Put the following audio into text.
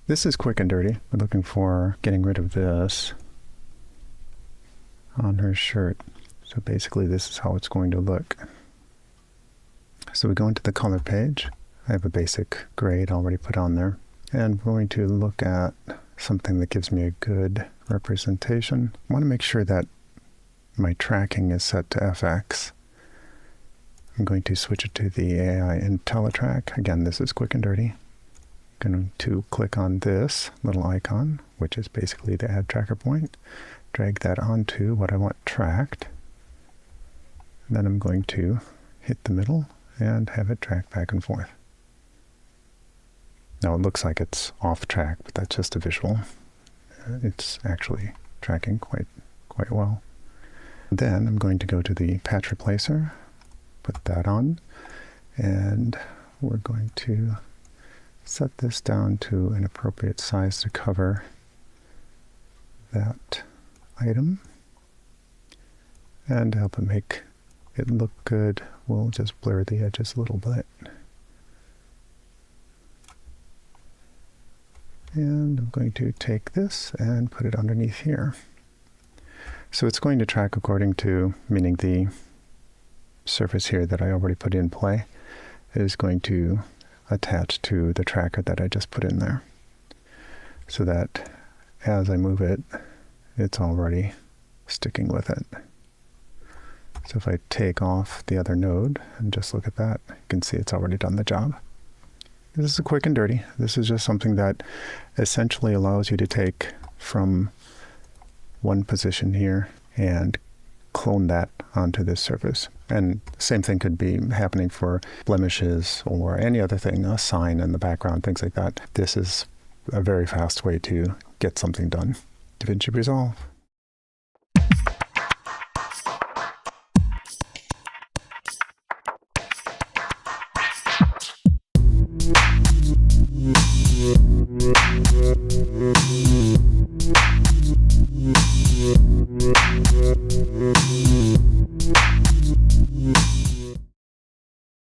This is quick and dirty. We're looking for getting rid of this on her shirt. So basically this is how it's going to look. So we go into the color page. I have a basic grade already put on there. And we're going to look at something that gives me a good representation. I want to make sure that my tracking is set to FX. I'm going to switch it to the AI IntelliTrack. Again, this is quick and dirty. I'm going to click on this little icon, which is basically the add tracker point. Drag that onto what I want tracked. And then I'm going to hit the middle and have it track back and forth. Now it looks like it's off track, but that's just a visual. It's actually tracking quite well. Then I'm going to go to the patch replacer, put that on, and we're going to set this down to an appropriate size to cover that item. And to help it make it look good, we'll just blur the edges a little bit. And I'm going to take this and put it underneath here. So it's going to track according to, meaning the surface here that I already put in play is going to attach to the tracker that I just put in there. So that as I move it, it's already sticking with it. So if I take off the other node and just look at that, you can see it's already done the job. This is quick and dirty. This is just something that essentially allows you to take from one position here and clone that onto this surface. And the same thing could be happening for blemishes or any other thing, a sign in the background, things like that. This is a very fast way to get something done. DaVinci Resolve.